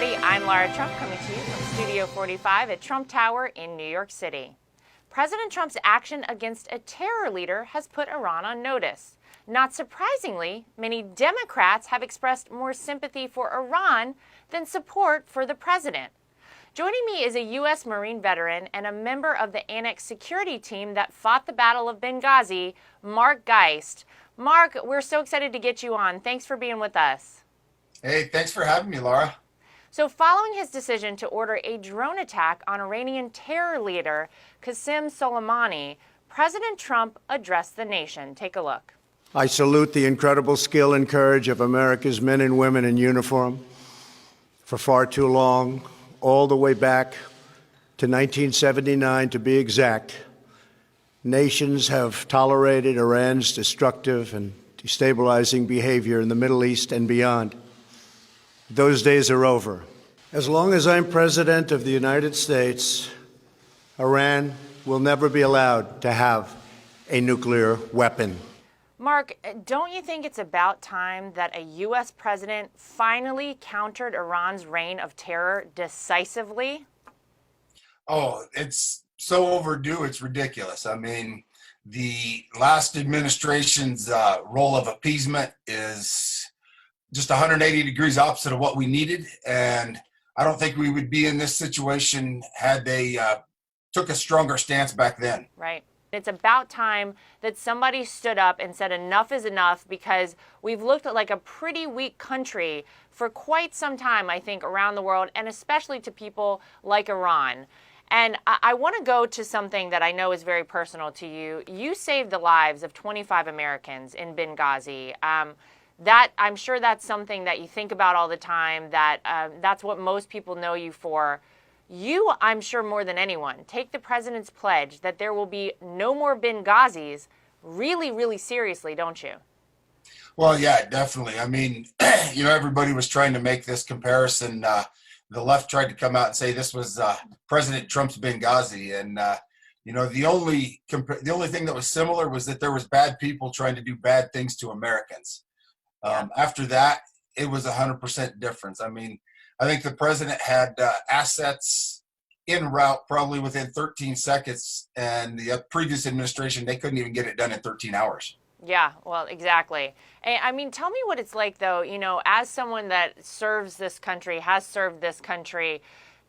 everybody. I'm Laura Trump, coming to you from Studio 45 at Trump Tower in New York City. President Trump's action against a terror leader has put Iran on notice. Not surprisingly, many Democrats have expressed more sympathy for Iran than support for the president. Joining me is a U.S. Marine veteran and a member of the Annex security team that fought the Battle of Benghazi, Mark Geist. Mark, we're so excited to get you on. Thanks for being with us. Hey, thanks for having me, Laura. So following his decision to order a drone attack on Iranian terror leader Qasem Soleimani, President Trump addressed the nation. Take a look. I salute the incredible skill and courage of America's men and women in uniform. For far too long, all the way back to 1979 to be exact, nations have tolerated Iran's destructive and destabilizing behavior in the Middle East and beyond. Those days are over. As long as I'm President of the United States, Iran will never be allowed to have a nuclear weapon. Mark, don't you think it's about time that a U.S. president finally countered Iran's reign of terror decisively? Oh, it's so overdue, it's ridiculous. I mean, the last administration's role of appeasement is just 180 degrees opposite of what we needed. And I don't think we would be in this situation had they took a stronger stance back then. Right. It's about time that somebody stood up and said enough is enough, because we've looked at like a pretty weak country for quite some time, I think, around the world, and especially to people like Iran. And I want to go to something that I know is very personal to you. You saved the lives of 25 Americans in Benghazi. That I'm sure that's something that you think about all the time, that's what most people know you for. You, I'm sure more than anyone, take the president's pledge that there will be no more Benghazis really, really seriously, don't you? Well, yeah, definitely. I mean, everybody was trying to make this comparison. The left tried to come out and say this was President Trump's Benghazi. And, the only thing that was similar was that there was bad people trying to do bad things to Americans. After that, it was 100% difference. I mean, I think the president had assets en route probably within 13 seconds, and the previous administration, they couldn't even get it done in 13 hours. Yeah, well, exactly. I mean, tell me what it's like, though, as someone that serves this country, has served this country,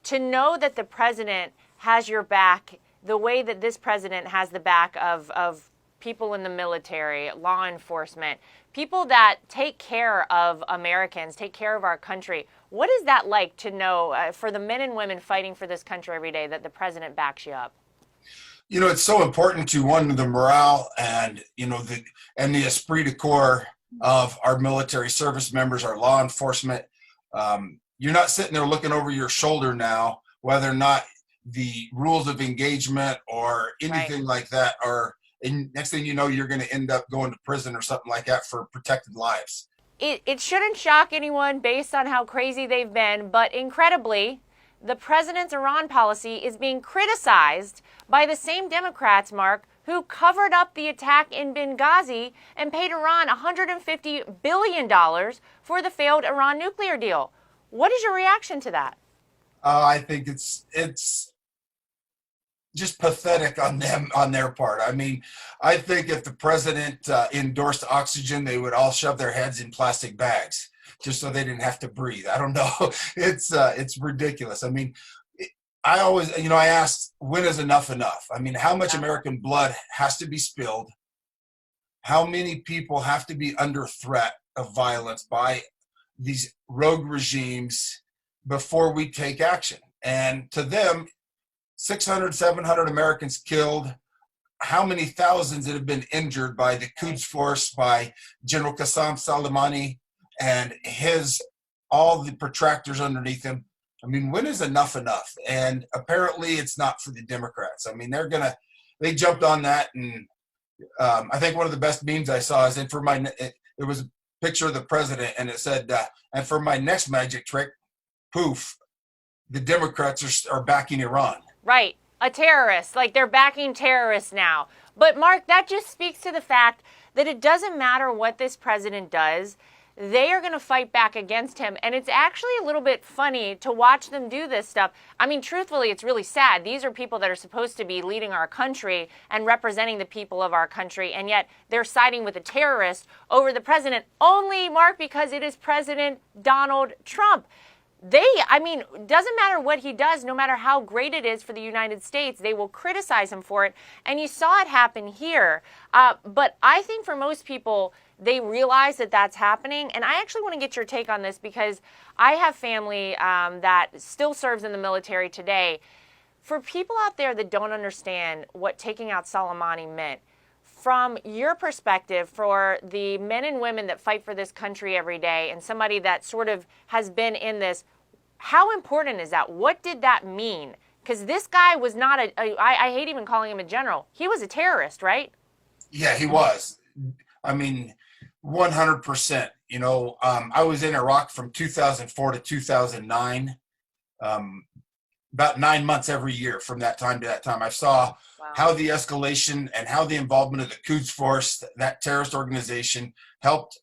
to know that the president has your back the way that this president has the back of people in the military, law enforcement, people that take care of Americans, take care of our country. What is that like to know for the men and women fighting for this country every day that the president backs you up? It's so important to the morale and, the esprit de corps of our military service members, our law enforcement. You're not sitting there looking over your shoulder now, whether or not the rules of engagement or anything like that are. And next thing you know, you're going to end up going to prison or something like that for protected lives. It shouldn't shock anyone based on how crazy they've been, but incredibly, the president's Iran policy is being criticized by the same Democrats, Mark, who covered up the attack in Benghazi and paid Iran $150 billion for the failed Iran nuclear deal. What is your reaction to that? I think it's just pathetic on them, on their part. I mean, I think if the president endorsed oxygen, they would all shove their heads in plastic bags just so they didn't have to breathe. I don't know. It's ridiculous. I mean, I always, I asked, when is enough enough? I mean, how much American blood has to be spilled? How many people have to be under threat of violence by these rogue regimes before we take action? And to them, 600, 700 Americans killed, how many thousands that have been injured by the Quds Force, by General Qasem Soleimani and all the protractors underneath him. I mean, when is enough enough? And apparently it's not for the Democrats. I mean, they jumped on that. And I think one of the best memes I saw is, it was a picture of the president and it said, and for my next magic trick, poof, the Democrats are backing Iran. Right. A terrorist. Like they're backing terrorists now. But Mark, that just speaks to the fact that it doesn't matter what this president does. they are going to fight back against him. And it's actually a little bit funny to watch them do this stuff. I mean, truthfully, it's really sad. These are people that are supposed to be leading our country and representing the people of our country, and yet they're siding with a terrorist over the president only, Mark, because it is President Donald Trump. Doesn't matter what he does, no matter how great it is for the United States, they will criticize him for it. And you saw it happen here. But I think for most people, they realize that that's happening. And I actually want to get your take on this because I have family that still serves in the military today. For people out there that don't understand what taking out Soleimani meant, from your perspective, for the men and women that fight for this country every day and somebody that sort of has been in this, how important is that? What did that mean? Because this guy was not I hate even calling him a general. He was a terrorist, right? Yeah, he was. I mean, 100%. You know, I was in Iraq from 2004 to 2009. About 9 months every year from that time to that time. I saw how the escalation and how the involvement of the Quds Force, that terrorist organization, helped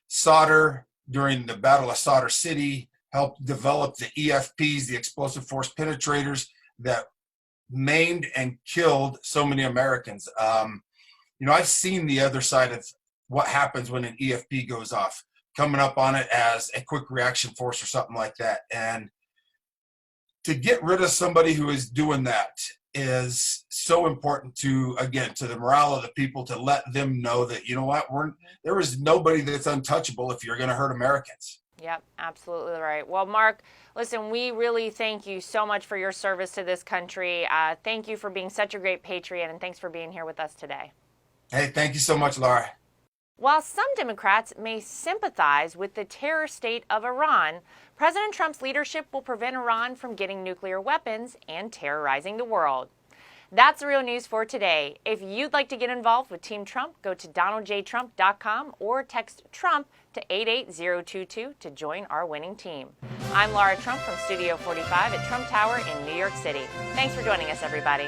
Sadr during the Battle of Sadr City, helped develop the EFPs, the explosive force penetrators that maimed and killed so many Americans. You know, I've seen the other side of what happens when an EFP goes off, coming up on it as a quick reaction force or something like that. And to get rid of somebody who is doing that is so important to, again, to the morale of the people, to let them know that, you know what, there is nobody that's untouchable if you're going to hurt Americans. Yep, absolutely right. Well, Mark, listen, we really thank you so much for your service to this country. Thank you for being such a great patriot, and thanks for being here with us today. Hey, thank you so much, Laura. While some Democrats may sympathize with the terror state of Iran, President Trump's leadership will prevent Iran from getting nuclear weapons and terrorizing the world. That's the real news for today. If you'd like to get involved with Team Trump, go to donaldjtrump.com or text Trump to 88022 to join our winning team. I'm Laura Trump from Studio 45 at Trump Tower in New York City. Thanks for joining us, everybody.